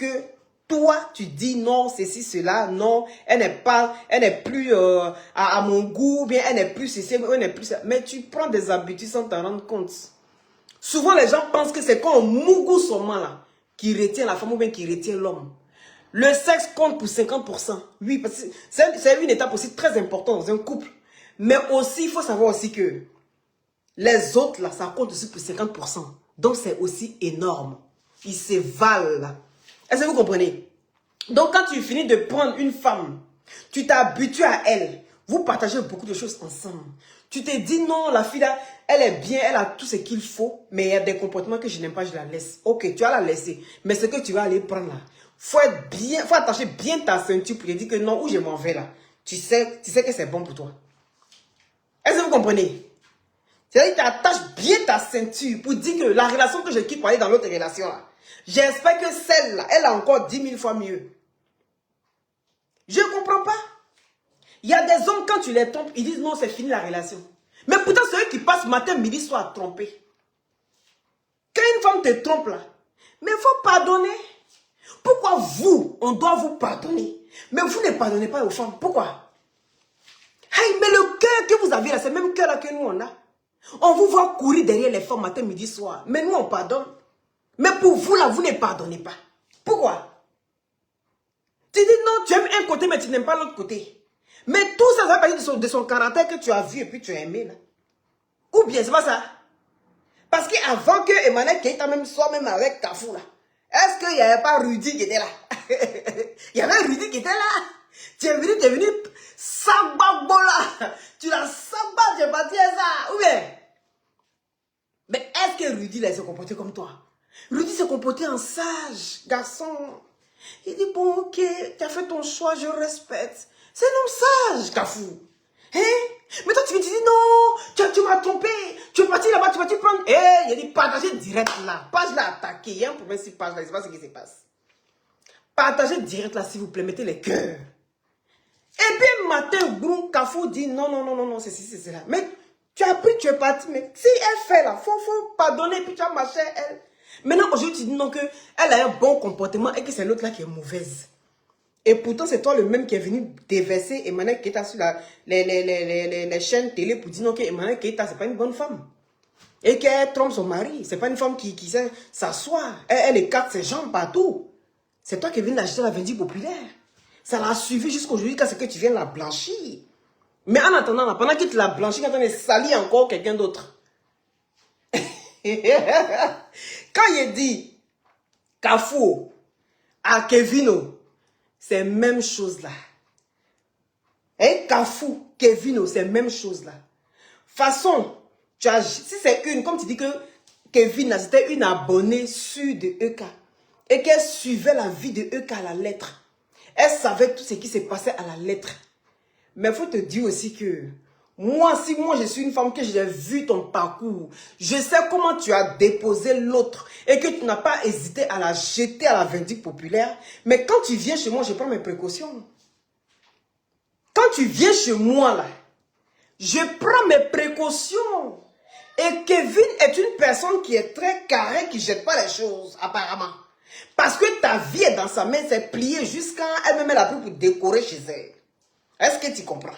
que toi, tu dis non, ceci, cela, non, elle n'est plus à mon goût, bien elle n'est plus ceci, elle n'est plus ça. Mais tu prends des habitudes sans t'en rendre compte. Souvent, les gens pensent que c'est quand on mougoue seulement là, qui retient la femme ou bien qui retient l'homme. Le sexe compte pour 50%. Oui, parce que c'est une étape aussi très importante dans un couple. Mais aussi, il faut savoir aussi que les autres, là, ça compte aussi pour 50%. Donc, c'est aussi énorme. Ils se valent. Est-ce que vous comprenez? Donc, quand tu finis de prendre une femme, tu t'habitues à elle. Vous partagez beaucoup de choses ensemble. Tu te dis, non, la fille là, elle est bien, elle a tout ce qu'il faut, mais il y a des comportements que je n'aime pas, je la laisse. Ok, tu vas la laisser. Mais ce que tu vas aller prendre là, faut attacher bien ta ceinture pour te dire que non, où je m'en vais là. Tu sais que c'est bon pour toi. Est-ce que vous comprenez? C'est-à-dire que tu attaches bien ta ceinture pour dire que la relation que je quitte pour aller dans l'autre relation là, j'espère que celle-là, elle a encore 10 000 fois mieux. Je ne comprends pas. Il y a des hommes, quand tu les trompes, ils disent non, c'est fini la relation. Mais pourtant, c'est eux qui passent matin, midi, soir à tromper. Quand une femme te trompe là, mais il faut pardonner. Pourquoi vous, on doit vous pardonner? Mais vous ne pardonnez pas aux femmes. Pourquoi? Hey, mais le cœur que vous avez là, c'est le même cœur là que nous on a. On vous voit courir derrière les femmes matin, midi, soir. Mais nous, on pardonne. Mais pour vous là, vous ne pardonnez pas. Pourquoi? Tu dis non, tu aimes un côté, mais tu n'aimes pas l'autre côté. Mais tout ça, ça va partir de son caractère que tu as vu et puis tu as aimé. Là. Ou bien, c'est pas ça. Parce qu'avant que Emmanuel Keita même soit même avec Kafou là, est-ce qu'il n'y avait pas Rudy qui était là? Il y avait Rudy qui était là. Tu es venu Sababola. Tu l'as sabat, tu es parti à ça. Ou bien? Mais est-ce que Rudy là, s'est comporté comme toi? Rudy s'est comporté en sage, garçon. Il dit, bon, ok, tu as fait ton choix, je respecte. C'est un homme sage, Kafou. Hein? Mais toi, tu me dis, non, tu m'as trompé. Tu es parti là-bas, tu vas te prendre. Eh, il a dit, partagez direct là. Page là, attaqué. Il y a un problème sur page là, je ne sais pas ce qui se passe. Partagez direct là, s'il vous plaît, mettez les cœurs. Et puis, matin, Brou, Kafou dit, non, non, non, non, non, c'est cela. Mais tu as pris, tu es parti. Mais si elle fait là, faut pardonner, puis tu as marché elle. Maintenant, aujourd'hui, tu dis non, qu'elle a un bon comportement et que c'est l'autre là qui est mauvaise. Et pourtant, c'est toi le même qui est venu déverser Emmanuel Keita sur les chaînes télé pour dire non, que Emmanuel Keita, c'est pas une bonne femme. Et qu'elle trompe son mari. C'est pas une femme qui sait s'asseoir. Elle écarte ses jambes partout. C'est toi qui es venu l'acheter la vindicte populaire. Ça l'a suivi jusqu'aujourd'hui quand c'est que tu viens la blanchir. Mais en attendant, là, pendant que tu la blanchis, quand on est sali encore quelqu'un d'autre. Quand il dit Kafou à Kevino, c'est même chose là. Et Kafou, Kevino, c'est même chose là. Façon, si c'est une, comme tu dis que Kevin, c'était une abonnée sûre de EK. Et qu'elle suivait la vie de EK à la lettre. Elle savait tout ce qui se passait à la lettre. Mais il faut te dire aussi que moi, si moi je suis une femme que j'ai vu ton parcours, je sais comment tu as déposé l'autre et que tu n'as pas hésité à la jeter à la vindicte populaire. Mais quand tu viens chez moi, je prends mes précautions. Quand tu viens chez moi, là, je prends mes précautions. Et Kevin est une personne qui est très carrée, qui ne jette pas les choses, apparemment. Parce que ta vie est dans sa main, c'est plié jusqu'à elle-même elle a pris pour décorer chez elle. Est-ce que tu comprends?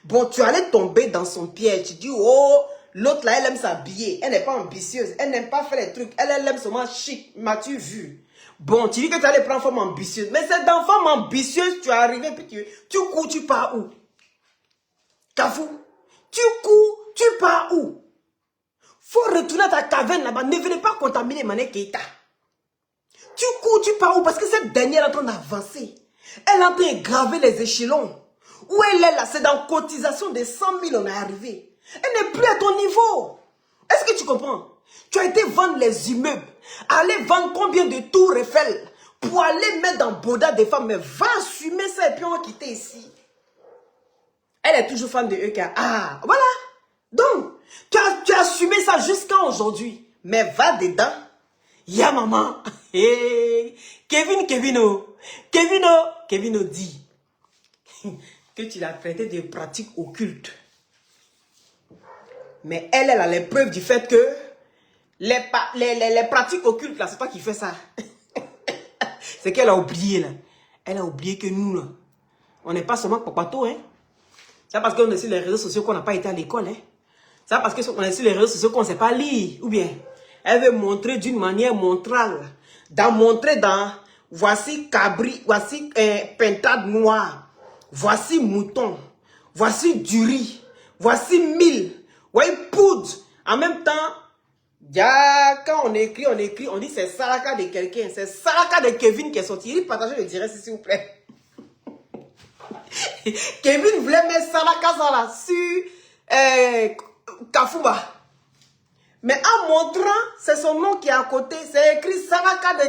Bon, tu allais tomber dans son piège. Tu dis, oh, l'autre là, elle aime s'habiller. Elle n'est pas ambitieuse. Elle n'aime pas faire les trucs. Elle aime seulement chic. M'as-tu vu? Bon, tu dis que tu allais prendre femme ambitieuse. Mais c'est dans femme ambitieuse, tu es arrivé, puis tu cours, tu pars où? Kafou, tu cours, tu pars où? Faut retourner à ta caverne là-bas. Ne venez pas contaminer Emmanuel Keita. Tu cours, tu pars où? Parce que cette dernière est en train d'avancer. Elle est en train de graver les échelons. Où elle est là? C'est dans cotisation de 100 000, on est arrivé. Elle n'est plus à ton niveau. Est-ce que tu comprends? Tu as été vendre les immeubles. Aller vendre combien de tours Eiffel pour aller mettre dans Boda des femmes. Mais va assumer ça et puis on va quitter ici. Elle est toujours fan de EK. Ah, voilà. Donc, tu as assumé ça jusqu'à aujourd'hui. Mais va dedans. Ya maman. Hey. Kevino dit que tu l'as traité de pratiques occultes. Mais elle a les preuves du fait que les pratiques occultes, là, c'est toi qui fais ça. C'est qu'elle a oublié, là. Elle a oublié que nous, là, on n'est pas seulement papato, hein. C'est parce qu'on est sur les réseaux sociaux qu'on n'a pas été à l'école, hein. C'est parce qu'on est sur les réseaux sociaux qu'on ne sait pas lire. Ou bien, elle veut montrer d'une manière montrale. Montrer dans, voici cabri, voici pintade noire. Voici mouton. Voici du riz. Voici mille. Voici poudre. En même temps, quand on écrit, on dit c'est Saraka de quelqu'un. C'est Saraka de Kevin qui est sorti. Il partage le direct, s'il vous plaît. Kevin voulait mettre Saraka ça là sur Kafouba. Mais en montrant, c'est son nom qui est à côté. C'est écrit Saraka de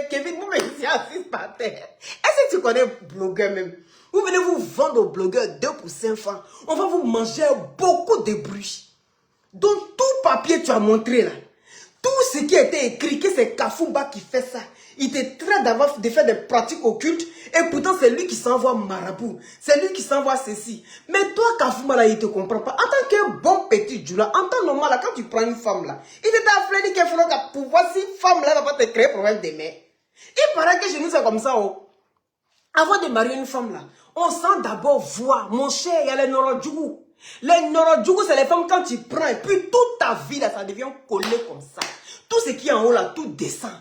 Kevin. Vous me dites assis par terre. Est-ce que tu connais blogueur même? Vous venez vous vendre aux blogueurs 2 pour 5 francs. On va vous manger beaucoup de bruit. Donc tout papier tu as montré là. Tout ce qui a été écrit, que c'est Kafouba qui fait ça. Il te traite d'avoir de faire des pratiques occultes. Et pourtant, c'est lui qui s'envoie marabout. C'est lui qui s'envoie ceci. Mais toi, Kafouba, là, il ne te comprend pas. En tant que bon petit Djoula, en temps normal, là, quand tu prends une femme, là, il te t'a dit qu'il faut pour voir si femme, là, va pas te créer problème demain. Il paraît que chez nous, c'est comme ça, oh. Avant de marier une femme, là, on sent d'abord voir. Mon cher, il y a les Norodjougou. Les Norodjougou, c'est les femmes quand tu prends. Et puis, toute ta vie, là, ça devient collé comme ça. Tout ce qui est en haut, là, tout descend.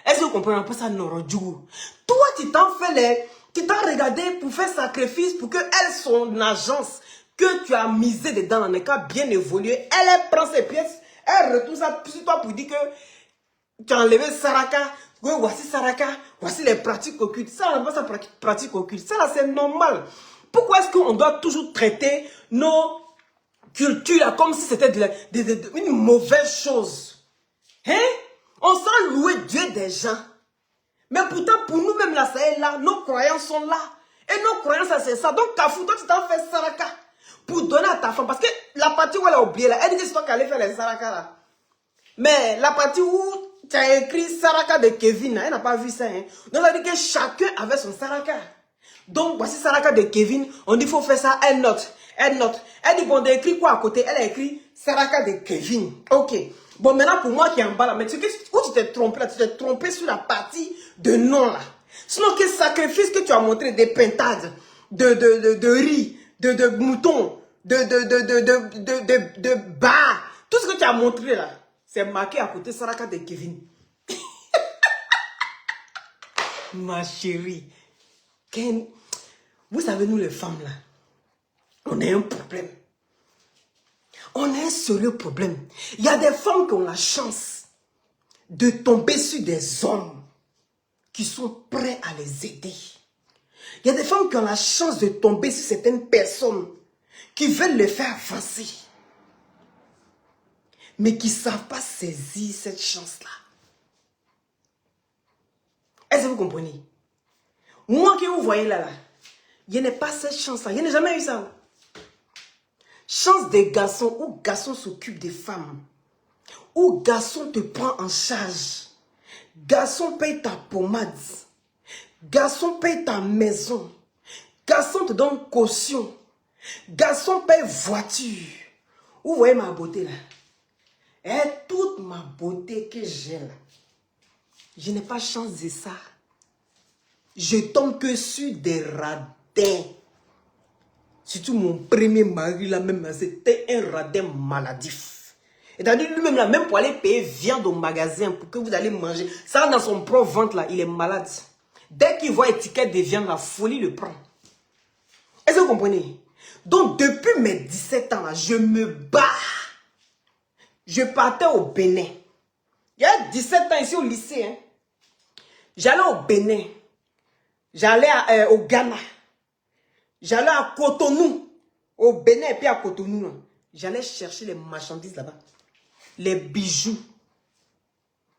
Est-ce que vous comprenez un peu ça, Norodjougou? Toi, tu t'en fais tu t'as regardé pour faire sacrifice pour que elle, son agence, que tu as misé dedans, dans les cas bien évolué, elle prend ses pièces, elle retourne ça sur toi pour dire que tu as enlevé Saraka, que voici Saraka, voici les pratiques occultes. Ça, on n'a pas ça pratique occulte. Ça, là, c'est normal. Pourquoi est-ce qu'on doit toujours traiter nos cultures là, comme si c'était une mauvaise chose? Hein? On sent louer Dieu des gens. Mais pourtant, pour nous-mêmes, là, c'est là. Nos croyances sont là. Et nos croyances, c'est ça. Donc, Kafou, toi, tu t'en fais Saraka. Pour donner à ta femme. Parce que la partie où elle a oublié, là, elle dit que c'est toi qui allais faire les Saraka, là. Mais la partie où tu as écrit Saraka de Kevin, là, elle n'a pas vu ça. Hein. Donc, elle dit que chacun avait son Saraka. Donc, voici Saraka de Kevin. On dit, il faut faire ça. Elle note. Elle note. Elle dit, bon, on a écrit quoi à côté? Elle a écrit Saraka de Kevin. Ok. Bon, maintenant, pour moi qui est en bas là, mais où tu t'es trompé là? Tu t'es trompé sur la partie de nom là. Sinon, quel sacrifice que tu as montré, des pintades, de riz, de mouton, de bas, tout ce que tu as montré là, c'est marqué à côté Saraka de Kevin. Ma chérie, vous savez, nous les femmes là, on a un problème. On a un sérieux problème. Il y a des femmes qui ont la chance de tomber sur des hommes qui sont prêts à les aider. Il y a des femmes qui ont la chance de tomber sur certaines personnes qui veulent les faire avancer. Mais qui ne savent pas saisir cette chance-là. Est-ce que vous comprenez? Moi que vous voyez là, je n'ai pas cette chance-là. Je n'ai jamais eu ça. Chance des garçons, où garçon s'occupe des femmes, où garçon te prend en charge, garçon paye ta pommade, garçon paye ta maison, garçon te donne caution, garçon paye voiture. Vous voyez ma beauté là? Et toute ma beauté que j'ai là, je n'ai pas chance de ça. Je tombe que sur des radins. Surtout mon premier mari là même, c'était un radin maladif. C'est-à-dire lui-même là, même pour aller payer viande au magasin pour que vous allez manger, ça dans son propre ventre là, il est malade. Dès qu'il voit étiquette de viande, la folie le prend. Est-ce que vous comprenez? Donc depuis mes 17 ans là, je me bats. Je partais au Bénin. Il y a 17 ans ici au lycée. Hein. J'allais au Bénin. J'allais au Ghana. J'allais à Cotonou, au Bénin et puis à Cotonou. J'allais chercher les marchandises là-bas. Les bijoux.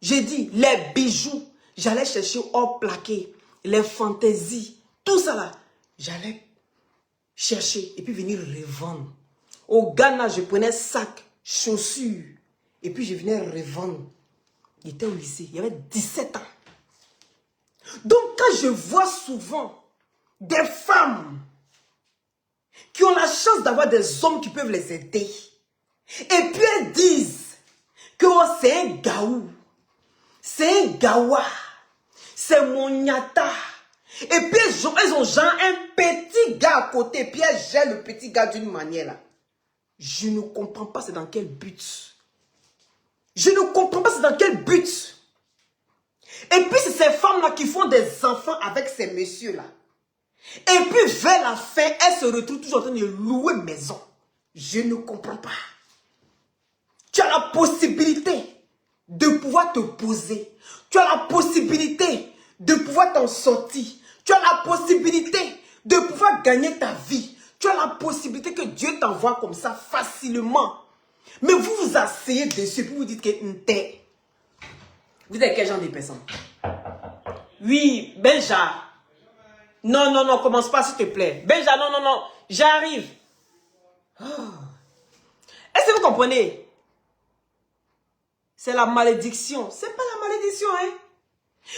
J'ai dit, les bijoux. J'allais chercher hors plaqué, les fantaisies, tout ça là. J'allais chercher et puis venir revendre. Au Ghana, je prenais sac, chaussures. Et puis je venais revendre. Il était au lycée, il y avait 17 ans. Donc quand je vois souvent des femmes qui ont la chance d'avoir des hommes qui peuvent les aider. Et puis elles disent que oh, c'est un gaou, c'est un gawa, C'est mon nyata. Et puis, elles ont genre un petit gars à côté. Puis, elles gèrent le petit gars d'une manière là. Je ne comprends pas c'est dans quel but. Je ne comprends pas c'est dans quel but. Et puis, c'est ces femmes-là qui font des enfants avec ces messieurs-là. Et puis, vers la fin, elles se retrouvent toujours en train de louer maison. Je ne comprends pas. Tu as la possibilité de pouvoir te poser. Tu as la possibilité de pouvoir t'en sortir. Tu as la possibilité de pouvoir gagner ta vie. Tu as la possibilité que Dieu t'envoie comme ça facilement. Mais vous vous asseyez dessus puis vous dites que t'es. Vous êtes quel genre de personne? Oui, Benja. Non, non, non, commence pas s'il te plaît. Benja, non, non, non, j'arrive. Oh. Est-ce que vous comprenez? C'est la malédiction. C'est pas la malédiction, hein?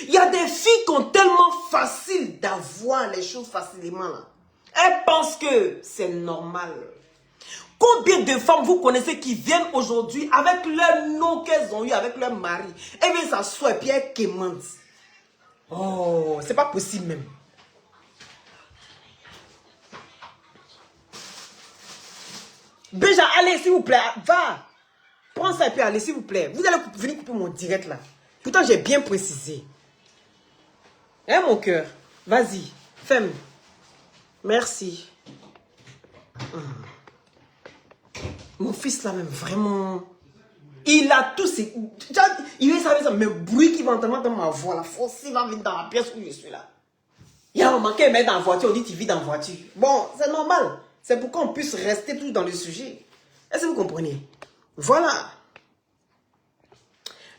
Il y a des filles qui ont tellement facile d'avoir les choses facilement, là. Elles pensent que c'est normal. Combien de femmes vous connaissez qui viennent aujourd'hui avec leur nom qu'elles ont eu avec leur mari? Elles viennent s'asseoir et puis elles quémandent. Oh, c'est pas possible même. Benja, allez, s'il vous plaît, va. Prends ça et puis allez, s'il vous plaît. Vous allez venir couper mon direct là. Pourtant, j'ai bien précisé. Hein, mon cœur? Vas-y, fais-moi. Merci. Mon fils là, même vraiment. Il a tous ces. Il veut savoir ça, mais bruit qui va entendre dans ma voix là. Forcément, il va venir dans la pièce où je suis là. Il y a un moment qu'elle met dans la voiture, on dit tu vis dans la voiture. Bon, c'est normal. C'est pour qu'on puisse rester tout dans le sujet. Est-ce que vous comprenez? Voilà.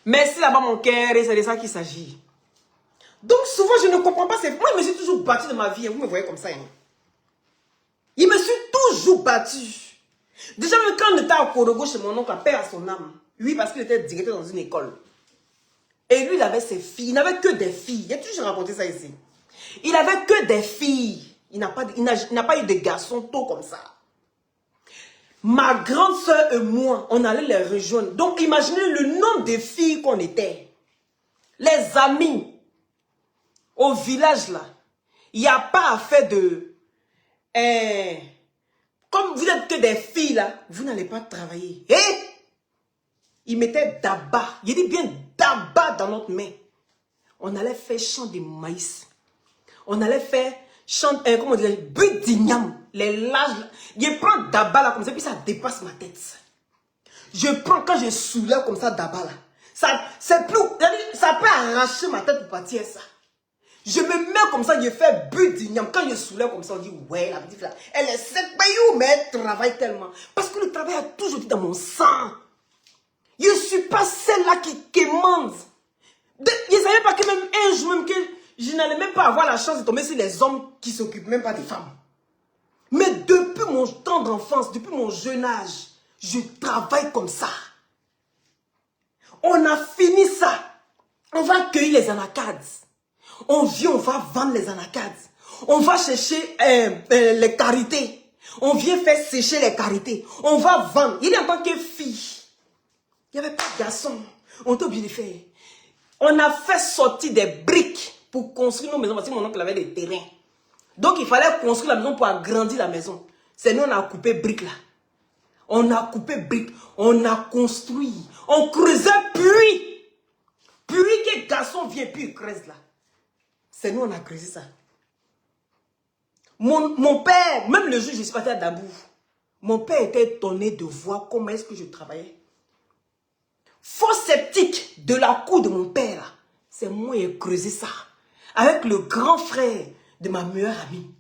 Merci là-bas mon cœur, et c'est de ça qu'il s'agit. Donc souvent je ne comprends pas. Moi je me suis toujours battu de ma vie. Vous me voyez comme ça. Hein? Il me suis toujours battu. Déjà même quand on était à Korogo chez mon oncle, père à son âme. Oui, parce qu'il était directeur dans une école. Et lui il avait ses filles. Il n'avait que des filles. J'ai toujours raconté ça ici. Il avait que des filles. Il n'a pas eu de garçons tôt comme ça. Ma grande soeur et moi, on allait les rejoindre. Donc, imaginez le nombre de filles qu'on était. Les amis. Au village, là. Il n'y a pas à faire de... comme vous n'êtes que des filles, là, vous n'allez pas travailler. Il mettait d'abord. Il dit bien d'abord dans notre main. On allait faire champ de maïs. On allait faire... comment dire, but d'igname, les lages, je prends d'abord là comme ça, puis ça dépasse ma tête. Je prends, quand je soulève comme ça d'abord là, c'est plus, ça peut arracher ma tête pour partir ça. Je me mets comme ça, je fais but d'igname, quand je soulève comme ça, on dit, ouais, la petite là, elle est sec, mais elle travaille tellement. Parce que le travail a toujours été dans mon sang. Je ne suis pas celle-là qui quémande. Je ne savais pas que même un jour, même que je n'allais même pas avoir la chance de tomber sur les hommes qui ne s'occupent même pas des femmes. Mais depuis mon temps d'enfance, depuis mon jeune âge, je travaille comme ça. On a fini ça. On va cueillir les anacardes. On vient, on va vendre les anacardes. On va chercher les carités. On vient faire sécher les carités. On va vendre. Il est en tant que fille. Il n'y avait pas de garçon. On était obligé de faire. On a fait sortir des briques pour construire nos maisons, parce que mon oncle avait des terrains. Donc, il fallait construire la maison pour agrandir la maison. C'est nous, on a coupé briques là. On a coupé briques. On a construit. On creusait puits. Puits que garçon vient puis il creuse là. C'est nous, on a creusé ça. Mon père, même le jour où je suis partie à Dabou, mon père était étonné de voir comment est-ce que je travaillais. Fosse sceptique de la cour de mon père là. C'est moi qui ai creusé ça. Avec le grand frère de ma meilleure amie.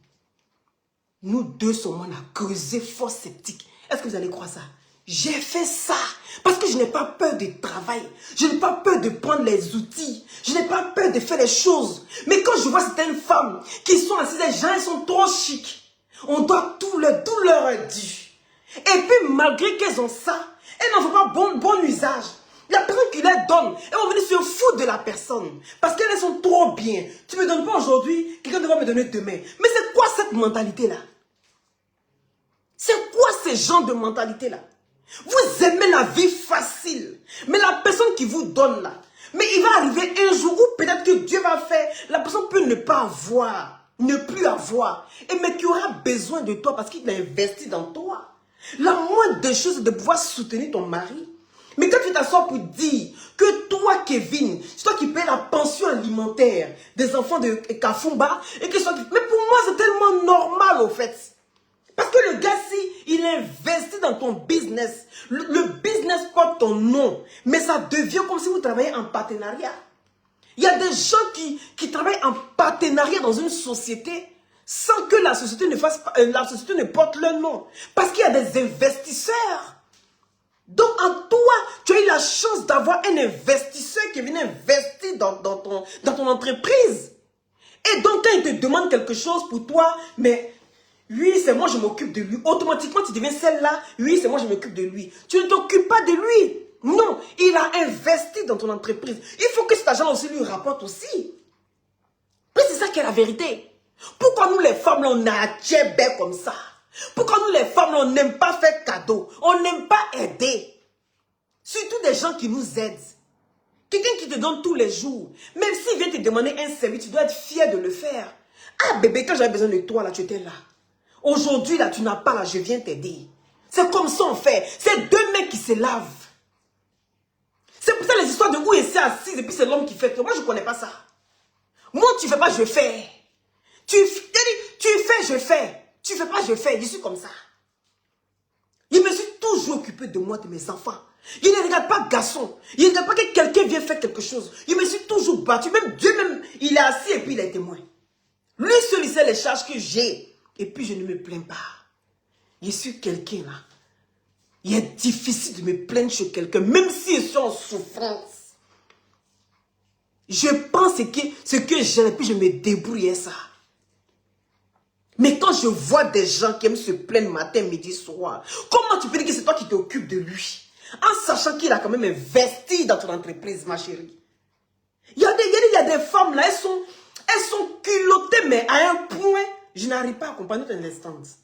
Nous deux sommes, on a creusé fosse sceptique. Est-ce que vous allez croire ça? J'ai fait ça. Parce que je n'ai pas peur de travail. Je n'ai pas peur de prendre les outils. Je n'ai pas peur de faire les choses. Mais quand je vois certaines femmes qui sont assises, les gens, elles sont trop chics. On doit tout leur dû. Et puis malgré qu'elles ont ça, elles n'en font pas bon usage. La personne qui les donne, elles vont venir se foutre de la personne. Parce qu'elles sont trop bien. Tu ne me donnes pas aujourd'hui, quelqu'un devra me donner demain. Mais c'est quoi cette mentalité-là? C'est quoi ce genre de mentalité-là? Vous aimez la vie facile. Mais la personne qui vous donne là, Mais il va arriver un jour où peut-être que Dieu va faire, la personne peut ne pas avoir, ne plus avoir, mais qui aura besoin de toi parce qu'il a investi dans toi. La moindre des choses, c'est de pouvoir soutenir ton mari. Mais quand tu t'assois pour dire que toi, Kevin, c'est toi qui payes la pension alimentaire des enfants de Kafumba, et que mais pour moi, c'est tellement normal, au fait. Parce que le gars, si il investit dans ton business, le business porte ton nom, mais ça devient comme si vous travaillez en partenariat. Il y a des gens qui travaillent en partenariat dans une société sans que la société ne porte leur nom. Parce qu'il y a des investisseurs. Donc en toi, tu as eu la chance d'avoir un investisseur qui est venu investir dans ton entreprise. Et donc quand il te demande quelque chose pour toi, mais oui, c'est moi, je m'occupe de lui. Automatiquement, tu deviens celle-là. Oui, c'est moi, je m'occupe de lui. Tu ne t'occupes pas de lui. Non, il a investi dans ton entreprise. Il faut que cet argent aussi lui rapporte aussi. Mais c'est ça qui est la vérité. Pourquoi nous les femmes, là, on a un tchébé comme ça? Pourquoi nous les femmes, là, on n'aime pas faire cadeau? On n'aime pas aider. Surtout des gens qui nous aident. Quelqu'un qui te donne tous les jours. Même s'il vient te demander un service, tu dois être fier de le faire. Ah bébé, quand j'avais besoin de toi, là, tu étais là. Aujourd'hui, là, tu n'as pas, là, je viens t'aider. C'est comme ça on fait. C'est deux mecs qui se lavent. C'est pour ça les histoires de où il s'est assis et puis c'est l'homme qui fait. Moi, je ne connais pas ça. Moi, tu ne fais pas, je fais. Tu fais, je fais. Tu ne fais pas, je fais. Je suis comme ça. Je me suis toujours occupé de moi, de mes enfants. Je ne regarde pas garçon. Je ne regarde pas que quelqu'un vienne faire quelque chose. Je me suis toujours battu. Même Dieu, même, il est assis et puis il est témoin. Lui seul, il sait les charges que j'ai. Et puis, je ne me plains pas. Je suis quelqu'un là. Il est difficile de me plaindre chez quelqu'un, même si je suis en souffrance. Je pense ce que j'ai, et puis je me débrouille ça. Mais quand je vois des gens qui aiment se plaindre matin, midi, soir, comment tu peux dire que c'est toi qui t'occupes de lui? En sachant qu'il a quand même investi dans ton entreprise, ma chérie. Il y a des femmes là, elles sont culottées, mais à un point, je n'arrive pas à comprendre ton instance.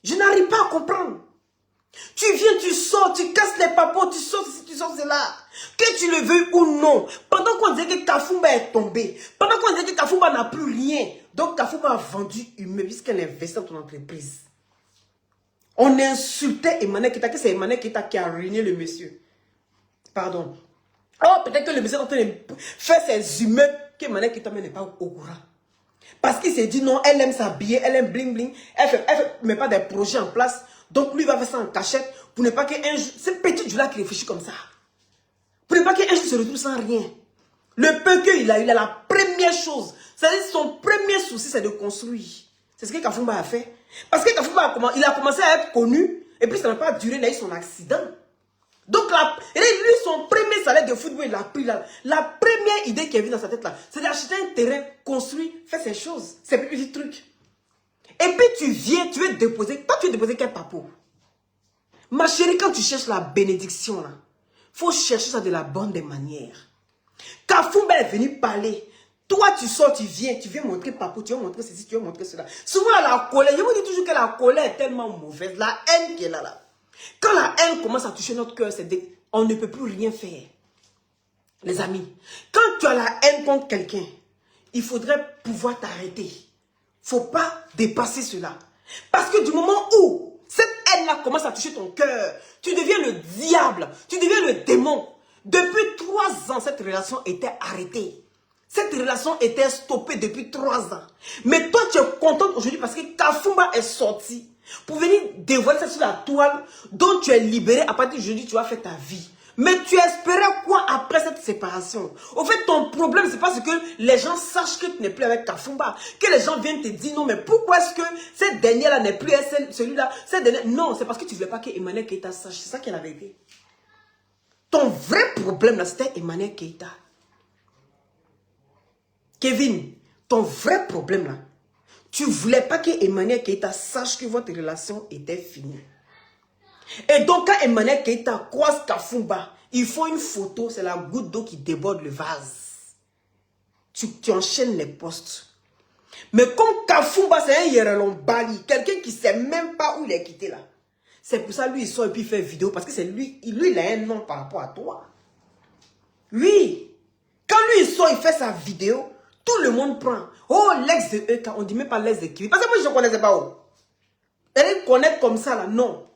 Je n'arrive pas à comprendre. Tu viens, tu sors, tu casses les papots, tu sors ceci, tu sors cela. Que tu le veuilles ou non. Pendant qu'on disait que Kafumba est tombé, pendant qu'on disait que Kafumba n'a plus rien, donc Kafumba a vendu Humé puisqu'elle investit dans ton entreprise. On insultait Emmanuel Keita, que c'est Emmanuel Keita qui a ruiné le monsieur. Pardon. Oh, peut-être que le monsieur est en train de faire ses immeubles que Emmanuel Keita n'est pas au courant. Parce qu'il s'est dit non, elle aime s'habiller, elle aime bling bling, elle ne met pas des projets en place. Donc lui va faire ça en cachette pour ne pas qu'un jour, c'est petit Djoula qui réfléchit comme ça. Pour ne pas qu'un jour se retrouve sans rien. Le peu qu'il a eu, la première chose, c'est-à-dire son premier souci, c'est de construire. C'est ce que Kafumba a fait. Parce que Kafumba il a commencé à être connu, et puis ça n'a pas duré, il a eu son accident. Donc lui, son premier salaire de football, il a pris là. La première idée qui est venue dans sa tête là, c'est d'acheter un terrain, construire, faire ces choses, ces petits trucs. Et puis tu viens, tu veux déposer. Toi, tu veux déposer quel papo? Ma chérie, quand tu cherches la bénédiction, là, faut chercher ça de la bonne des manières. Kafumba est venu parler. Toi, tu sors, tu viens montrer papo, tu veux montrer ceci, tu veux montrer cela. Souvent, la colère, je vous dis toujours que la colère est tellement mauvaise. La haine qui est là. Quand la haine commence à toucher notre cœur, on ne peut plus rien faire. Les amis, quand tu as la haine contre quelqu'un, il faudrait pouvoir t'arrêter. Il ne faut pas dépasser cela. Parce que du moment où cette haine-là commence à toucher ton cœur, tu deviens le diable, tu deviens le démon. Depuis 3 ans, cette relation était arrêtée. Cette relation était stoppée depuis 3 ans. Mais toi, tu es contente aujourd'hui parce que Kafumba est sorti pour venir dévoiler ça sur la toile dont tu es libéré. À partir d'aujourd'hui, tu vas faire ta vie. Mais tu espérais quoi après cette séparation? Au fait, ton problème, c'est parce que les gens sachent que tu n'es plus avec Kafumba. Que les gens viennent te dire, non, mais pourquoi est-ce que cette dernière-là n'est plus celui-là? Non, c'est parce que tu ne voulais pas que Emmanuel Keita sache. C'est ça qui est la vérité. Ton vrai problème, là, c'était Emmanuel Keita. Kevin, ton vrai problème, là, tu ne voulais pas que Emmanuel Keita sache que votre relation était finie. Et donc, quand Emmanuel Keita croise Kafumba, il faut une photo, c'est la goutte d'eau qui déborde le vase. Tu enchaînes les postes. Mais comme Kafumba, c'est un Yerelon Bali, quelqu'un qui ne sait même pas où il est quitté là. C'est pour ça lui, il sort et puis il fait vidéo, parce que c'est lui, il a un nom par rapport à toi. Oui. Quand lui, il sort, il fait sa vidéo, tout le monde prend. Oh, l'ex de EK, on ne dit même pas l'ex de Kiwi. Parce que moi, je ne connaissais pas. Oh. Elle connaît comme ça, là, non.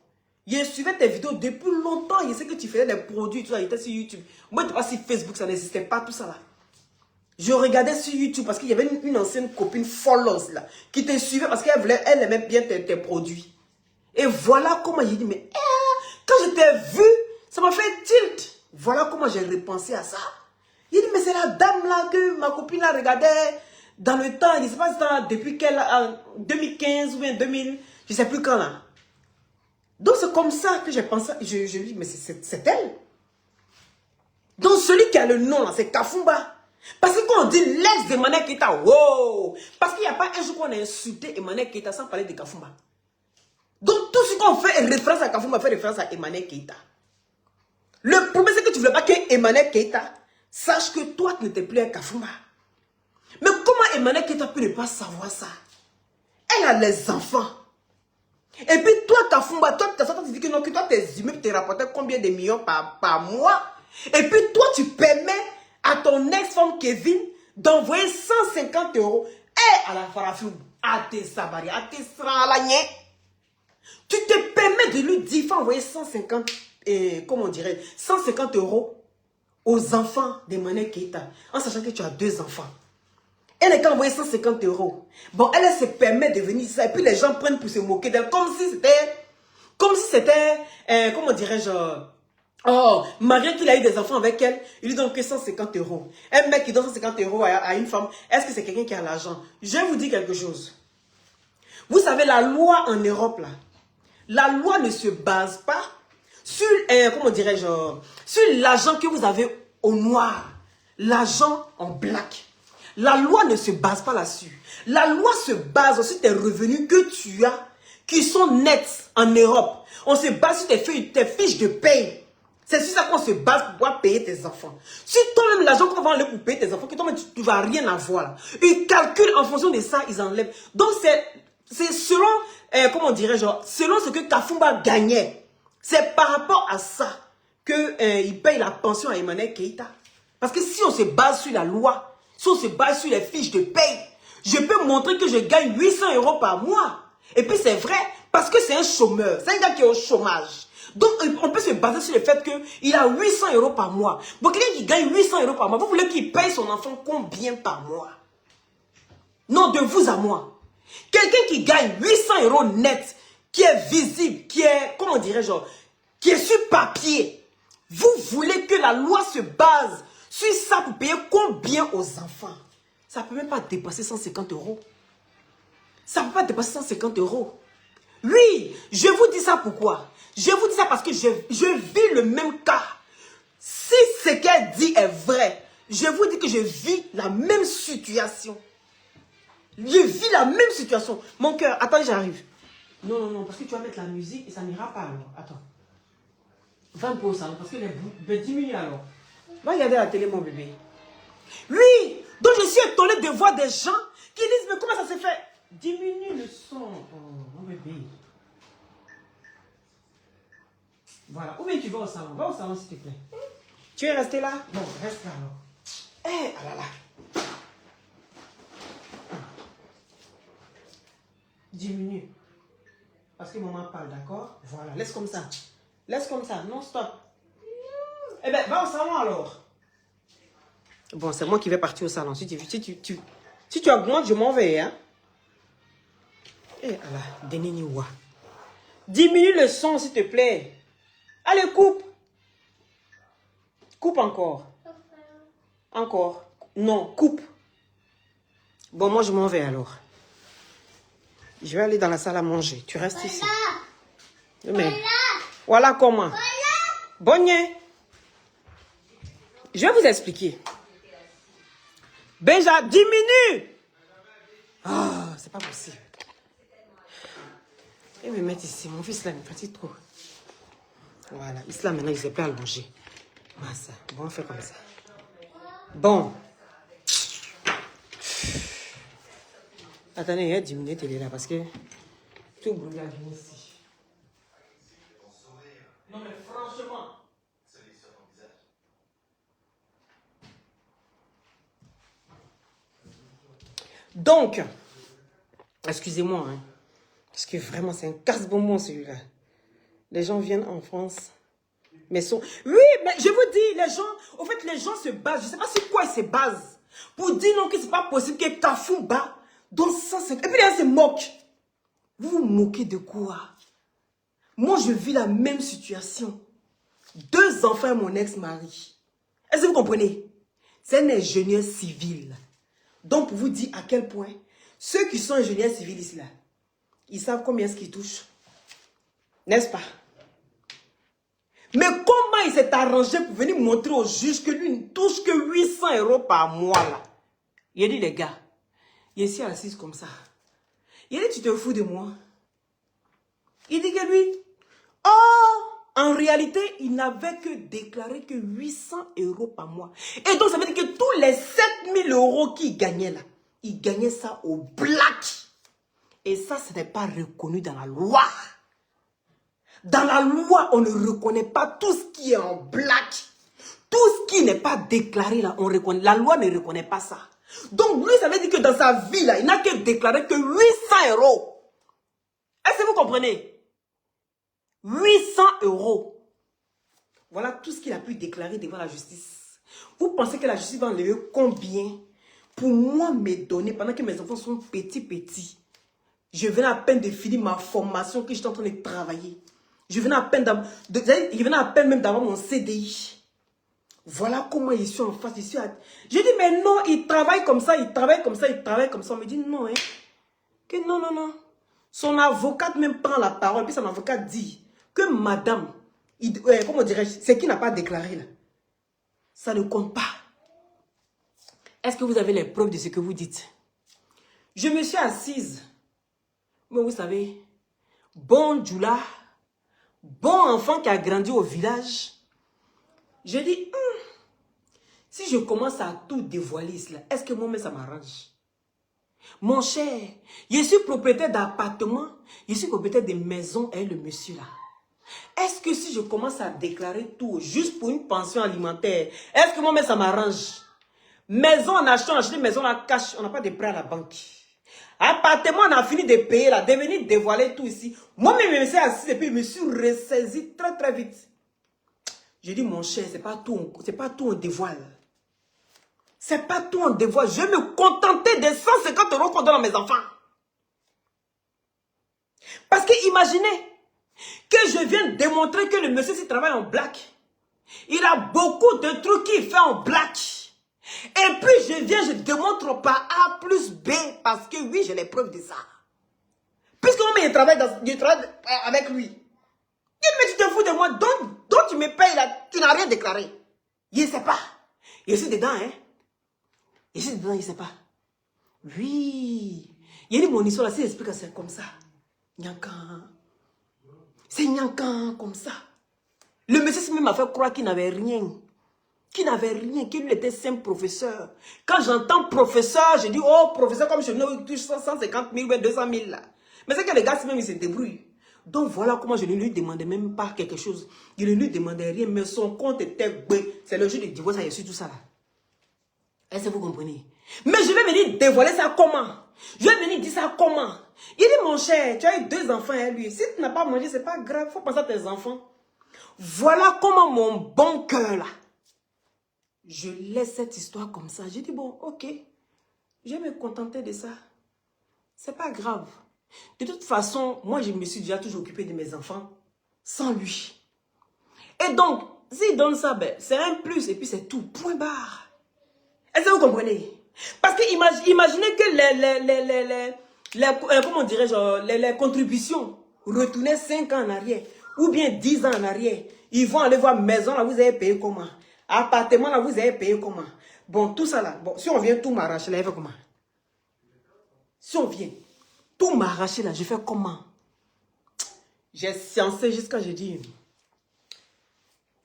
Je suivais tes vidéos depuis longtemps. Je sais que tu faisais des produits, tout ça, il était sur YouTube. Moi, je ne sais pas si Facebook, ça n'existait pas, tout ça, là. Je regardais sur YouTube parce qu'il y avait une ancienne copine follows, là, qui te suivait parce qu'elle voulait, elle aimait bien tes produits. Et voilà comment j'ai dit, mais quand je t'ai vu, ça m'a fait tilt. Voilà comment j'ai repensé à ça. Il dit, mais c'est la dame là que ma copine la regardait dans le temps. Je ne sais pas si c'est depuis quelle, 2015 ou bien 2000, je ne sais plus quand là. Donc c'est comme ça que j'ai pensé, je lui dis, mais c'est elle. Donc celui qui a le nom là, c'est Kafumba. Parce que quand on dit l'ex d'Emmanuel Keita, wow! Parce qu'il n'y a pas un jour qu'on a insulté Emmanuel Keita sans parler de Kafumba. Donc tout ce qu'on fait référence à Kafumba fait référence à Emmanuel Keita. Le problème c'est que tu ne voulais pas que Emmanuel Keita sache que toi tu n'étais plus un Kafumba. Mais comment Emmanuel Keita peut ne pas savoir ça? Elle a les enfants. Et puis toi Kafumba, toi tu dis que non, que toi tes immeubles te rapportaient combien de millions par mois? Et puis toi tu permets à ton ex-femme Kevin d'envoyer 150 € à la Farafou, à tes sabari, à tes sralagné. Tu te permets de lui dire, il faut envoyer 150, comment on dirait, 150 € aux enfants d'Emmanuel Keita, en sachant que tu as 2 enfants. Elle n'est qu'à envoyer 150 €. Bon, elle se permet de venir ça, et puis les gens prennent pour se moquer d'elle, comme si c'était, comment dirais-je, oh, malgré qu'il a eu des enfants avec elle, il lui donne que 150 €. Un mec qui donne 150 € à une femme, est-ce que c'est quelqu'un qui a l'argent? Je vais vous dire quelque chose. Vous savez, la loi en Europe, là, la loi ne se base pas sur, comment dirais-je, sur l'argent que vous avez au noir, l'argent en black. La loi ne se base pas là-dessus. La loi se base sur tes revenus que tu as, qui sont nets en Europe. On se base sur tes fiches de paye. C'est sur ça qu'on se base pour pouvoir payer tes enfants. Si toi-même, l'argent qu'on va enlever pour payer tes enfants, que toi-même, tu ne vas rien avoir. Là. Ils calculent en fonction de ça, ils enlèvent. Donc, c'est selon, comment dirais-je, selon ce que Kafumba gagnait. C'est par rapport à ça qu'il paye la pension à Emmanuel Keita. Parce que si on se base sur la loi, si on se base sur les fiches de paye, je peux montrer que je gagne 800 € par mois. Et puis c'est vrai, parce que c'est un chômeur, c'est un gars qui est au chômage. Donc on peut se baser sur le fait qu'il a 800 € par mois. Bon, quelqu'un qui gagne 800 € par mois, vous voulez qu'il paye son enfant combien par mois? Non, de vous à moi. Quelqu'un qui gagne 800 € net, qui est visible, qui est, comment dirais-je, qui est sur papier. Vous voulez que la loi se base sur ça pour payer combien aux enfants? Ça ne peut même pas dépasser 150 €. Ça ne peut pas dépasser 150 €. Oui, je vous dis ça pourquoi? Je vous dis ça parce que je vis le même cas. Si ce qu'elle dit est vrai, je vous dis que je vis la même situation. Je vis la même situation. Mon cœur, attends, j'arrive. Non, non, non, parce que tu vas mettre la musique et ça n'ira pas alors. Attends. Va un peu au salon parce que les bouts diminuent alors. Va regarder la télé, mon bébé. Oui, donc je suis étonnée de voir des gens qui disent, mais comment ça se fait? Diminue le son, oh, mon bébé. Voilà, ou bien tu vas au salon. Va au salon s'il te plaît. Tu es resté là? Bon, reste là alors. Eh, ah là là. Diminue. Parce que maman parle, d'accord? Voilà, laisse comme ça. Laisse comme ça, non stop. Eh bien, va au salon alors. Bon, c'est moi qui vais partir au salon. Si tu augmentes, je m'en vais, hein? Eh, Allah, Deniniwa. Diminue le son, s'il te plaît. Allez, coupe. Coupe encore. Encore. Non, coupe. Bon, moi, je m'en vais alors. Je vais aller dans la salle à manger. Tu restes ici. Mais, voilà comment. Bonne. Je vais vous expliquer. Béja, diminue. Ah, c'est pas possible. Je vais me mettre ici. Mon fils là, il me fatigue trop. Voilà. Islam, maintenant, il s'est pas allongé. Ah, ça. Bon, on fait comme ça. Bon. Attendez, il y a 10 minutes, il est là parce que tout brûle à venir ici. Non, mais franchement. Donc, excusez-moi, hein, parce que vraiment, c'est un casse-bonbon celui-là. Les gens viennent en France, mais sont... Oui, mais je vous dis, les gens, au fait, les gens se basent, je ne sais pas sur quoi ils se basent, pour dire non, que ce n'est pas possible que Kafou bat dans 150... Et puis là, ils se moquent. Vous vous moquez de quoi? Moi, je vis la même situation. 2 enfants et mon ex-mari. Est-ce que vous comprenez? C'est un ingénieur civil. Donc, pour vous dire à quel point, ceux qui sont ingénieurs civils ici, là, ils savent combien est-ce qu'ils touchent. N'est-ce pas? Mais comment il s'est arrangé pour venir montrer au juge que lui ne touche que 800 € par mois, là? Il a dit, les gars, il est ici assis comme ça. Il a dit, tu te fous de moi? Il dit que lui, oh, en réalité, il n'avait que déclaré que 800 € par mois. Et donc, ça veut dire que tous les 7000 € qu'il gagnait là, il gagnait ça au black. Et ça, ce n'est pas reconnu dans la loi. Dans la loi, on ne reconnaît pas tout ce qui est en black. Tout ce qui n'est pas déclaré là, on reconnaît. La loi ne reconnaît pas ça. Donc, lui, ça veut dire que dans sa vie là, il n'a que déclaré que 800 €. Est-ce que vous comprenez? 800 €. Voilà tout ce qu'il a pu déclarer devant la justice. Vous pensez que la justice va enlever combien pour moi me donner pendant que mes enfants sont petits? Je venais à peine de finir ma formation que j'étais en train de travailler. Je venais à peine même d'avoir mon CDI. Voilà comment ils sont en face. Je dis, mais non, ils travaillent comme ça, ils travaillent comme ça, ils travaillent comme ça. On me dit, non, hein. Que non, non, non. Son avocate même prend la parole, puis son avocate dit que madame, comment dirais-je, c'est qui n'a pas déclaré là. Ça ne compte pas. Est-ce que vous avez les preuves de ce que vous dites? Je me suis assise. Mais vous savez, bon Djoula, bon enfant qui a grandi au village. Je dis, si je commence à tout dévoiler cela, est-ce que moi-même ça m'arrange? Mon cher, je suis propriétaire d'appartements, je suis propriétaire de maisons et le monsieur là. Est-ce que si je commence à déclarer tout juste pour une pension alimentaire, est-ce que moi-même ça m'arrange? Maison, on a acheté maison en cash, on n'a pas de prêt à la banque. Appartement, on a fini de payer là, de venir dévoiler tout ici. Moi-même, je me suis assis et puis je me suis ressaisi très très vite. J'ai dit, mon cher, c'est pas tout on dévoile. C'est pas tout on dévoile. Je vais me contenter des 150 € qu'on donne à mes enfants. Parce que imaginez que je viens démontrer que le monsieur s'il travaille en black. Il a beaucoup de trucs qu'il fait en black. Et puis je démontre par A plus B parce que oui, j'ai les preuves de ça. Puisque moi, je travaille avec lui. Il me dit, tu te fous de moi, donc tu me payes là, tu n'as rien déclaré. Il ne sait pas. Il est dedans, hein. Il est dedans, il ne sait pas. Oui. Il dit, mon histoire là, s'il explique que c'est comme ça. Nyankan. C'est Nyankan comme ça. Le monsieur m'a fait croire qu'il n'avait rien. Qu'il était simple professeur. Quand j'entends professeur, je dis, oh, professeur, comme je ne touche 150 000 ou 200 000 là. Mais c'est que les gars, même, ils se débrouillent. Donc voilà comment je ne lui demandais même pas quelque chose. Je ne lui demandais rien, mais son compte était... C'est le jour du divorce, il y a su tout ça là. Est-ce que vous comprenez? Mais je vais venir dévoiler ça comment? Je vais venir dire ça comment? Il dit, mon cher, tu as eu 2 enfants à lui. Si tu n'as pas mangé, c'est pas grave, il faut penser à tes enfants. Voilà comment mon bon cœur là, je laisse cette histoire comme ça. J'ai dit, bon, ok, je vais me contenter de ça. C'est pas grave. De toute façon, moi, je me suis déjà toujours occupé de mes enfants sans lui. Et donc, s'il donne ça, ben, c'est un plus et puis c'est tout. Point barre. Est-ce que vous comprenez? Parce que imaginez que comment dirais-je, les contributions retournaient 5 ans en arrière ou bien 10 ans en arrière. Ils vont aller voir maison, là, vous avez payé comment? Appartement, là, vous avez payé comment? Bon, tout ça là. Bon, si on vient tout m'arracher, là, il fait comment? Si on vient tout m'arracher, là, je fais comment? J'ai sciencé jusqu'à je dis,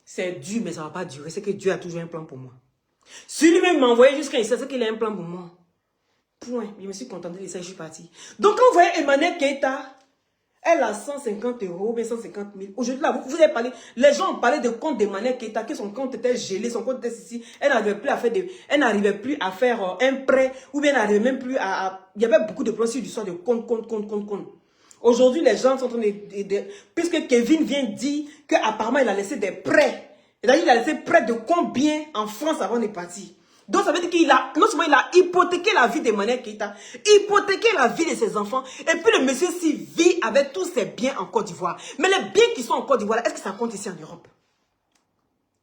c'est dur, mais ça ne va pas durer. C'est que Dieu a toujours un plan pour moi. Si lui-même m'a envoyé jusqu'à ici, c'est qu'il a un plan pour moi. Point. Je me suis contenté de ça, je suis parti. Donc, quand vous voyez Emmanuel Keita, Elle a 150 euros, mais 150 000. Aujourd'hui, là, vous avez parlé, les gens ont parlé de compte de manière qui que son compte était gelé, son compte était ici. Elle n'arrivait plus à faire, elle n'arrivait plus à faire un prêt, ou bien elle n'arrivait même plus il y avait beaucoup de problèmes sur l'histoire de compte. Aujourd'hui, les gens sont en train puisque Kevin vient dire qu'apparemment, il a laissé des prêts. C'est-à-dire, il a laissé prêt de combien en France avant de partir. Donc, ça veut dire qu'il a, non seulement il a hypothéqué la vie de Mané Keita, hypothéqué la vie de ses enfants, et puis le monsieur s'y vit avec tous ses biens en Côte d'Ivoire. Mais les biens qui sont en Côte d'Ivoire, est-ce que ça compte ici en Europe?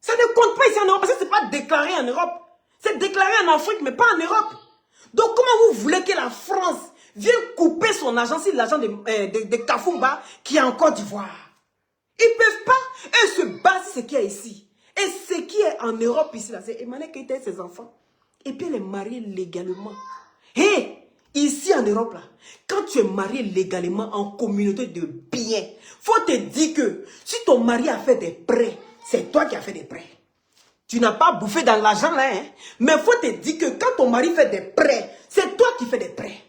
Ça ne compte pas ici en Europe, parce que ce n'est pas déclaré en Europe. C'est déclaré en Afrique, mais pas en Europe. Donc, comment vous voulez que la France vienne couper son argent sur l'argent de Kafumba qui est en Côte d'Ivoire? Ils ne peuvent pas. Eux se basent sur ce qu'il y a ici. Et ce qui est en Europe ici, c'est Emmanuel Keita et ses enfants. Et puis elle est mariée légalement. Et ici en Europe, là, quand tu es marié légalement en communauté de biens, faut te dire que si ton mari a fait des prêts, c'est toi qui as fait des prêts. Tu n'as pas bouffé dans l'argent là, hein? Mais faut te dire que quand ton mari fait des prêts, c'est toi qui fais des prêts.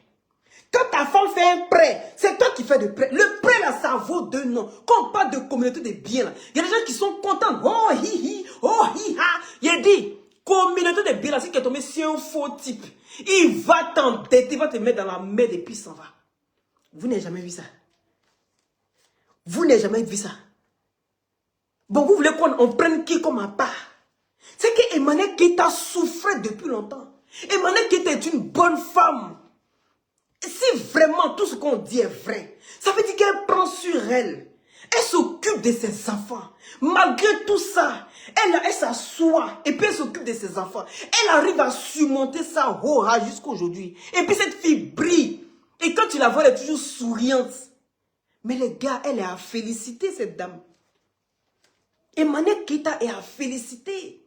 Quand ta femme fait un prêt, c'est toi qui fais le prêt. Le prêt, là, ça vaut deux noms. Quand on parle de communauté de biens, là, il y a des gens qui sont contents. Oh, hi, ha. Il a dit, communauté de biens, là, c'est qui est tombé sur un faux type. Il va t'endetter, il va te mettre dans la mer et puis il s'en va. Vous n'avez jamais vu ça. Vous n'avez jamais vu ça. Bon, vous voulez qu'on prenne qui comme à part? C'est que Emmanuel Keita souffrait depuis longtemps. Emmanuel Keita est une bonne femme. Si vraiment tout ce qu'on dit est vrai, ça veut dire qu'elle prend sur elle. Elle s'occupe de ses enfants. Malgré tout ça, elle s'assoit et puis elle s'occupe de ses enfants. Elle arrive à surmonter ça jusqu'à aujourd'hui. Et puis cette fille brille. Et quand tu la vois, elle est toujours souriante. Mais les gars, elle est à féliciter cette dame. Emmanuel Keita est à féliciter.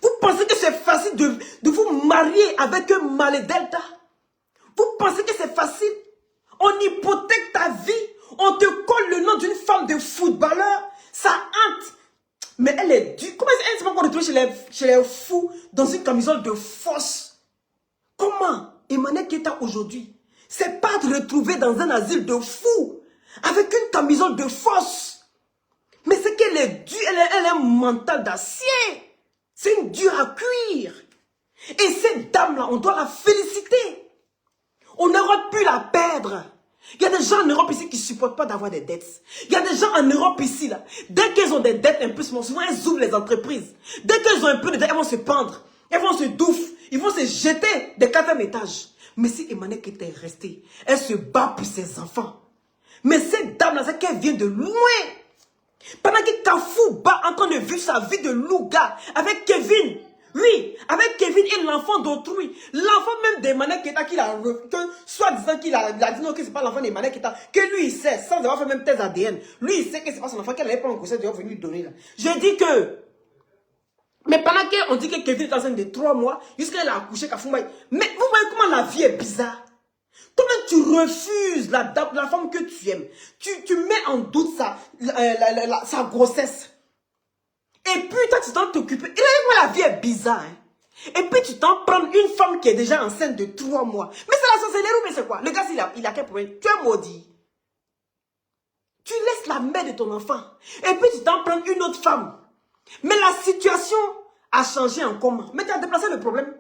Vous pensez que c'est facile de vous marier avec un Malais Delta? Vous pensez que c'est facile? On hypothèque ta vie. On te colle le nom d'une femme de footballeur. Ça hante. Mais elle est dure. Comment elle s'est encore retrouvée chez les fous dans une camisole de force? Comment Emmanuel Keita aujourd'hui c'est pas de retrouver dans un asile de fous avec une camisole de force? Mais c'est qu'elle est dure. Elle a un mental d'acier. C'est une dure à cuire. Et cette dame-là, on doit la féliciter. On aurait pu la perdre. Il y a des gens en Europe ici qui ne supportent pas d'avoir des dettes. Il y a des gens en Europe ici, là, dès qu'ils ont des dettes un peu, souvent elles ouvrent les entreprises. Dès qu'ils ont un peu de dettes, elles vont se pendre. Elles vont se douffer. Ils vont se jeter des 4e étages. Mais si Emmanuel Keita est restée, elle se bat pour ses enfants. Mais cette dame-là, c'est qu'elle vient de loin. Pendant que Kafou bat en train de vivre sa vie de loup-gars avec Kevin. Oui, avec Kevin et l'enfant d'autrui. L'enfant même d'Emmanuel Keita qu'il a... Soit disant qu'il a dit non, que ce n'est pas l'enfant d'Emmanuel Keita. Que lui, il sait, sans avoir fait même thèse ADN. Lui, il sait que ce n'est pas son enfant, qu'elle n'avait pas en grossesse, de venir lui donner. Là. Je dis que... Mais pendant qu'on dit que Kevin est enceinte de 3 mois, jusqu'à elle a accouché Kafouma. Mais vous voyez comment la vie est bizarre. Toi-même, tu refuses la femme que tu aimes. Tu mets en doute sa grossesse. Et puis, toi, tu t'en t'occupes. Et là, la vie est bizarre. Hein? Et puis, tu t'en prends une femme qui est déjà enceinte de 3 mois. Mais c'est la sorcellerie ou mais c'est quoi? Le gars, il a quel problème? Tu es maudit. Tu laisses la mère de ton enfant. Et puis, tu t'en prends une autre femme. Mais la situation a changé en comment? Mais tu as déplacé le problème.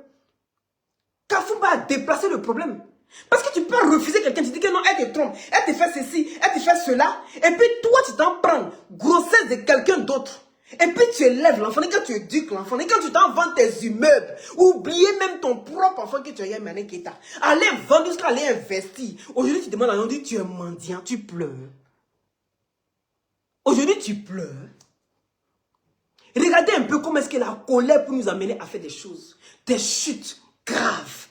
Kafumba a déplacé le problème. Parce que tu peux refuser quelqu'un, tu dis que non, elle te trompe, elle te fait ceci, elle te fait cela. Et puis toi, tu t'en prends grossesse de quelqu'un d'autre. Et puis tu élèves l'enfant, et quand tu éduques l'enfant, et quand tu t'en vends tes immeubles, oubliez même ton propre enfant que tu as eu Emmanuel Keita. Allez vendre jusqu'à aller investir. Aujourd'hui, tu demandes à l'autre, tu es mendiant, tu pleures. Aujourd'hui, tu pleures. Regardez un peu comment est-ce que la colère peut nous amener à faire des choses, des chutes graves.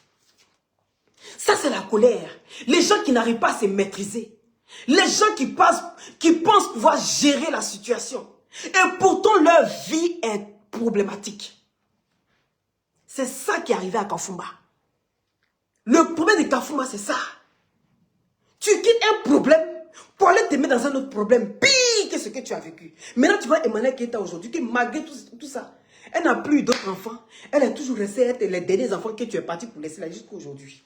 Ça, c'est la colère. Les gens qui n'arrivent pas à se maîtriser. Les gens qui pensent pouvoir gérer la situation. Et pourtant, leur vie est problématique. C'est ça qui est arrivé à Kafumba. Le problème de Kafumba, c'est ça. Tu quittes un problème pour aller te mettre dans un autre problème pire que ce que tu as vécu. Maintenant, tu vois Emmanuel Keita aujourd'hui, que malgré tout ça, elle n'a plus d'autres enfants. Elle est toujours restée être les derniers enfants que tu es parti pour laisser là jusqu'à aujourd'hui.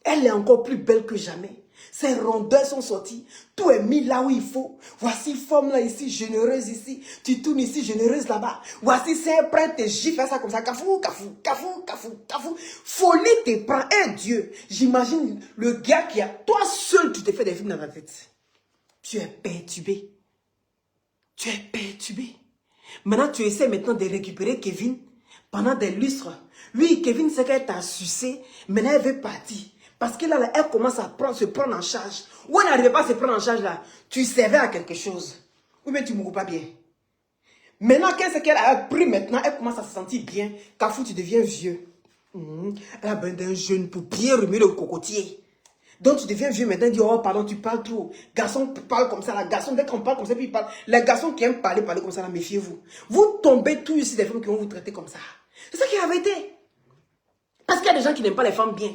Elle est encore plus belle que jamais. Ces rondeurs sont sorties. Tout est mis là où il faut. Voici forme là ici, généreuse ici. Tu tournes ici, généreuse là-bas. Voici c'est prêt, tes gifs, fais ça comme ça. Cafou, cafou, cafou, cafou, cafou. Folie te prend. Eh Dieu, j'imagine le gars qui a... Toi seul, tu te fais des films dans ta tête. Tu es perturbé. Tu es perturbé. Maintenant, tu essaies maintenant de récupérer Kevin pendant des lustres. Lui, Kevin, c'est qu'elle t'a sucé. Maintenant, elle veut partir. Parce que là, elle commence à se prendre en charge. Ou elle n'arrivait pas à se prendre en charge là. Tu servais à quelque chose. Ou bien tu ne mourras pas bien. Maintenant, qu'est-ce qu'elle a pris maintenant? Elle commence à se sentir bien. Cafou, tu deviens vieux. Elle a besoin d'un jeune pour bien remuer le cocotier. Donc tu deviens vieux maintenant, dit oh pardon, tu parles trop. Garçon parle comme ça, la garçon, dès qu'on parle comme ça, puis il parle. Les garçons qui aiment parler comme ça, là, méfiez-vous. Vous tombez tous ici des femmes qui vont vous traiter comme ça. C'est ça qui est la vérité. Parce qu'il y a des gens qui n'aiment pas les femmes bien.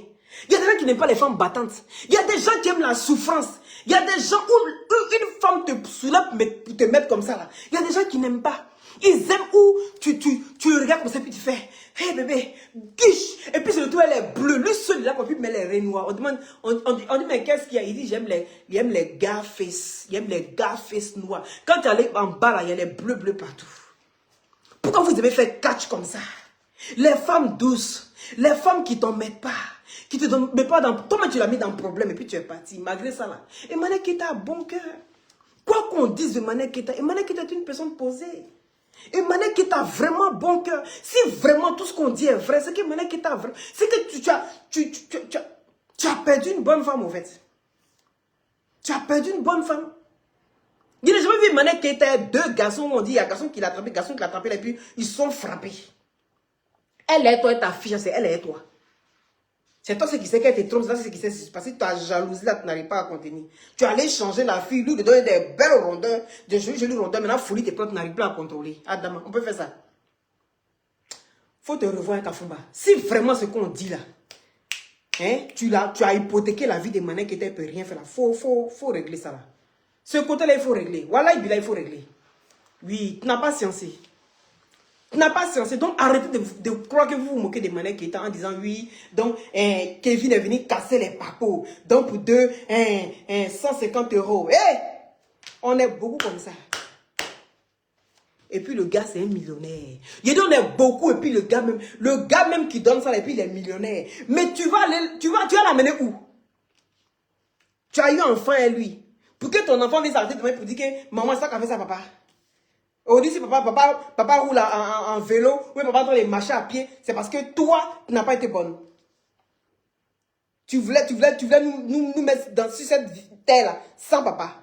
Il y a des gens qui n'aiment pas les femmes battantes. Il y a des gens qui aiment la souffrance. Il y a des gens où une femme te soulève pour te mettre comme ça là. Il y a des gens qui n'aiment pas. Ils aiment où tu regardes comme ça puis tu fais hey bébé, guiche. Et puis c'est le tout, elle est bleue. Lui seul là, puis met les raies noires. On demande, on dit mais qu'est-ce qu'il y a? Il dit il aime les gars face. Il aime les gars face noirs. Quand tu allais en bas là, il y a les bleus partout. Pourquoi vous avez fait catch comme ça? Les femmes douces, les femmes qui t'en mettent pas, qui te donnent, mais pas dans, toi tu l'as mis dans le problème et puis tu es parti. Malgré ça là, Emmanuel Keita a bon cœur. Quoi qu'on dise de Emmanuel Keita est une personne posée. Emmanuel Keita a vraiment bon cœur. Si vraiment tout ce qu'on dit est vrai, c'est qu'Emmanuel Keita a vrai. C'est que tu as perdu une bonne femme en fait. Tu as perdu une bonne femme. Il n'a jamais vu Emmanuel Keita, deux garçons, on dit, il y a un garçon qui l'a attrapé, garçon qui l'a attrapé, et puis ils sont frappés. Elle est toi et ta fille, c'est elle est toi. C'est toi ce qui sait qu'elle te trompe, c'est ce qui sait parce que ta jalousie là, tu n'arrives pas à contenir. Tu allais changer la fille, lui, de donner des belles rondeurs, des jolies rondeurs, maintenant folie tes plans, tu n'arrives plus à contrôler. Adam, on peut faire ça. Faut te revoir Kafumba. Si vraiment ce qu'on dit là, hein, tu as hypothéqué la vie des manèques qui ne peut rien faire là, faut régler ça là. Ce côté-là, il faut régler. Voilà, il faut régler. Oui, tu n'as pas sciencé. Tu n'as pas sciencé. Donc, arrêtez de croire que vous vous moquez des manèques qui étaient en disant oui. Donc, Kevin est venu casser les papos. Donc, pour 150 €. Hey! On est beaucoup comme ça. Et puis, le gars, c'est un millionnaire. Il dit, on est beaucoup. Et puis, le gars même qui donne ça, et puis, il est millionnaire. Mais tu vas l'amener où? Tu as eu un enfant à lui. Pour que ton enfant vienne s'arrêter demain pour dire que maman, c'est ça qu'a fait ça, papa. Aujourd'hui, si papa roule en vélo, ou papa doit les marcher à pied, c'est parce que toi, tu n'as pas été bonne. Tu voulais nous mettre sur cette terre-là, sans papa.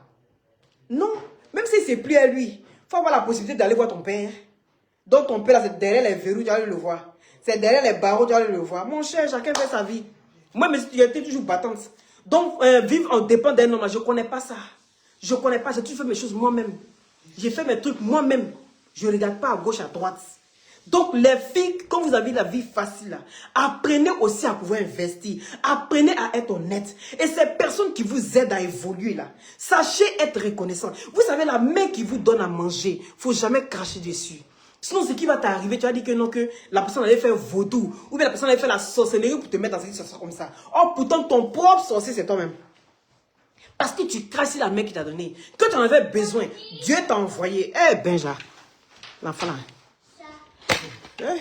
Non, même si c'est plus à lui, il faut avoir la possibilité d'aller voir ton père. Donc ton père, c'est derrière les verrous, tu vas aller le voir. C'est derrière les barreaux, tu vas aller le voir. Mon cher, chacun fait sa vie. Moi, mais tu étais toujours battante. Donc, vivre en dépend d'un homme, je ne connais pas ça. Je ne connais pas, j'ai toujours fait mes choses moi-même. J'ai fait mes trucs moi-même. Je ne regarde pas à gauche, à droite. Donc, les filles, quand vous avez la vie facile, là, apprenez aussi à pouvoir investir. Apprenez à être honnête. Et ces personnes qui vous aident à évoluer, là, sachez être reconnaissant. Vous savez, la main qui vous donne à manger, il ne faut jamais cracher dessus. Sinon, ce qui va t'arriver, tu vas dire que non, que la personne allait faire vaudou. Ou bien la personne allait faire la sorcellerie pour te mettre dans cette situation comme ça. Or, pourtant, ton propre sorcier, c'est toi-même. Parce que tu craches sur la main qui t'a donné. Que tu en avais besoin, Dieu t'a envoyé. Eh, Benja, l'enfant là.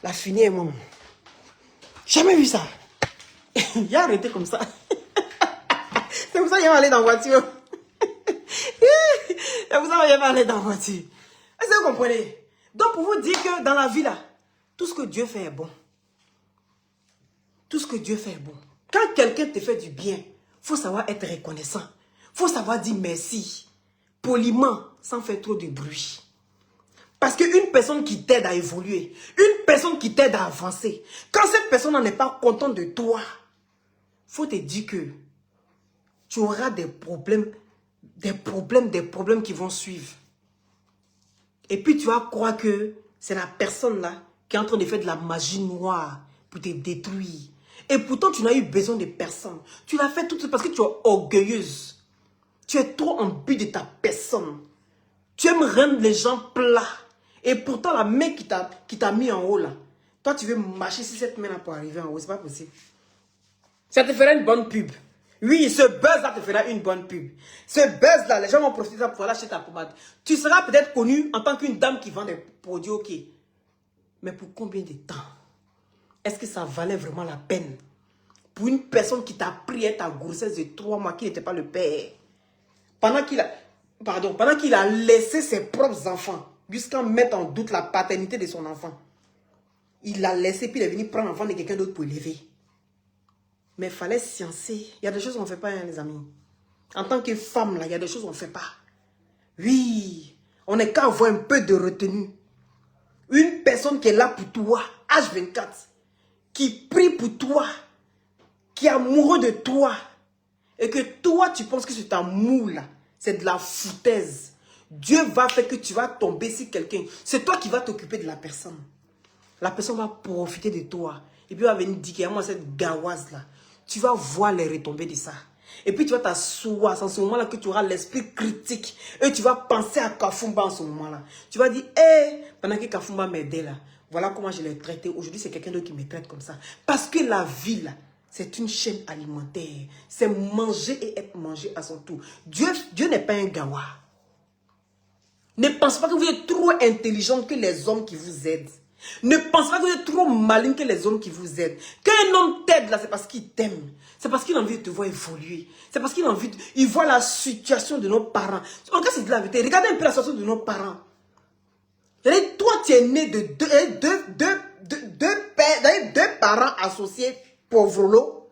La finie est mon. Jamais vu ça. Il a arrêté comme ça. C'est pour ça qu'il va aller dans la voiture. C'est pour ça qu'il va aller dans la voiture. Est-ce que vous comprenez? Donc, pour vous dire que dans la vie là, tout ce que Dieu fait est bon. Tout ce que Dieu fait est bon. Quand quelqu'un te fait du bien, il faut savoir être reconnaissant. Il faut savoir dire merci. Poliment, sans faire trop de bruit. Parce qu'une personne qui t'aide à évoluer, une personne qui t'aide à avancer, quand cette personne n'est pas contente de toi, il faut te dire que tu auras des problèmes qui vont suivre. Et puis tu vas croire que c'est la personne là qui est en train de faire de la magie noire pour te détruire. Et pourtant, tu n'as eu besoin de personne. Tu l'as fait tout parce que tu es orgueilleuse. Tu es trop en but de ta personne. Tu aimes rendre les gens plats. Et pourtant, la main qui t'a mis en haut là, toi tu veux marcher sur cette main là pour arriver en haut, c'est pas possible. Ça te fera une bonne pub. Oui, ce buzz-là te fera une bonne pub. Ce buzz-là, les gens vont profiter pour aller acheter ta pommade. Tu seras peut-être connu en tant qu'une dame qui vend des produits, ok. Mais pour combien de temps? Est-ce que ça valait vraiment la peine? Pour une personne qui t'a pris ta grossesse de 3 mois, qui n'était pas le père. Pendant qu'il a laissé ses propres enfants, jusqu'à mettre en doute la paternité de son enfant. Il l'a laissé, puis il est venu prendre l'enfant de quelqu'un d'autre pour l'élever. Mais il fallait sciencer. Il y a des choses qu'on ne fait pas, hein, les amis. En tant que femme, là, il y a des choses qu'on ne fait pas. Oui, on n'est qu'à avoir un peu de retenue. Une personne qui est là pour toi, H24, qui prie pour toi, qui est amoureux de toi, et que toi, tu penses que cet amour-là, c'est de la foutaise. Dieu va faire que tu vas tomber sur quelqu'un. C'est toi qui vas t'occuper de la personne. La personne va profiter de toi. Et puis, elle va venir dire qu'il y a moi cette gawasse-là. Tu vas voir les retombées de ça. Et puis, tu vas t'asseoir. C'est en ce moment-là que tu auras l'esprit critique. Et tu vas penser à Kafumba en ce moment-là. Tu vas dire, hé, pendant que Kafumba m'aidait là, voilà comment je l'ai traité. Aujourd'hui, c'est quelqu'un d'autre qui me traite comme ça. Parce que la vie, là, c'est une chaîne alimentaire. C'est manger et être mangé à son tour. Dieu n'est pas un gawa. Ne pensez pas que vous êtes trop intelligente que les hommes qui vous aident. Ne pensez pas que vous êtes trop maligne que les hommes qui vous aident. Quand un homme t'aide là, c'est parce qu'il t'aime. C'est parce qu'il a envie de te voir évoluer. C'est parce qu'il a envie de... Il voit la situation de nos parents. En cas, c'est de la vérité. Regardez un peu la situation de nos parents. Toi, tu es né de deux parents associés pauvres.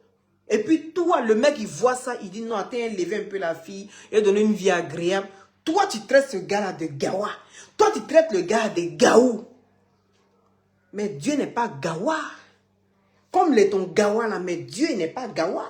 Et puis toi, le mec, il voit ça, il dit non, attends, lever un peu la fille et donner une vie agréable. Toi, tu traites ce gars-là de gawa. Toi, tu traites le gars de gaou. Mais Dieu n'est pas gawa. Comme l'est ton gawa là, mais Dieu n'est pas gawa.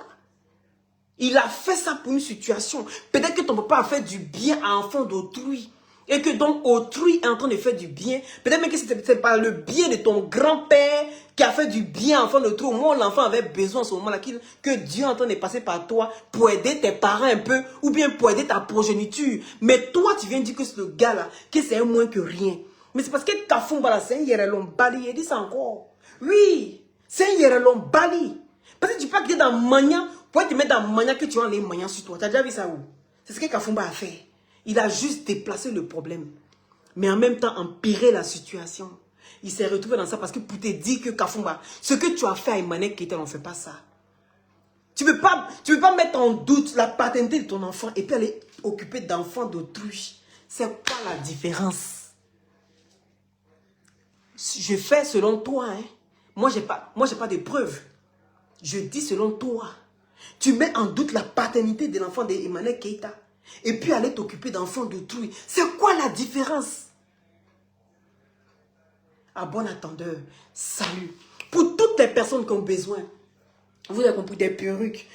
Il a fait ça pour une situation. Peut-être que ton papa a fait du bien à l'enfant d'autrui. Et que donc autrui est en train de faire du bien. Peut-être même que c'est pas le bien de ton grand-père qui a fait du bien à l'enfant d'autrui. Au moins l'enfant avait besoin en ce moment-là que Dieu est en train de passer par toi pour aider tes parents un peu ou bien pour aider ta progéniture. Mais toi, tu viens dire que c'est le gars-là, que c'est un moins que rien. Mais c'est parce que Kafumba là, c'est un Yerelon Bali. Il dit ça encore. Oui, c'est un Yerelon Bali. Parce que tu peux quitter dans Mania, pour te mettre dans Mania que tu as les Mania sur toi. Tu as déjà vu ça où? C'est ce que Kafumba a fait. Il a juste déplacé le problème. Mais en même temps, empirer la situation. Il s'est retrouvé dans ça parce que pour te dire que Kafumba, ce que tu as fait à Emmanuel Keita, on ne fait pas ça. Tu ne peux pas mettre en doute la paternité de ton enfant et puis aller occuper d'enfants d'autrui. C'est quoi la différence? Je fais selon toi. Hein? Moi, je n'ai pas de preuves. Je dis selon toi. Tu mets en doute la paternité de l'enfant d'Emmanuel Keita. Et puis aller t'occuper d'enfants d'autrui. C'est quoi la différence? À bon attendeur, salut. Pour toutes les personnes qui ont besoin, vous avez compris, des perruques.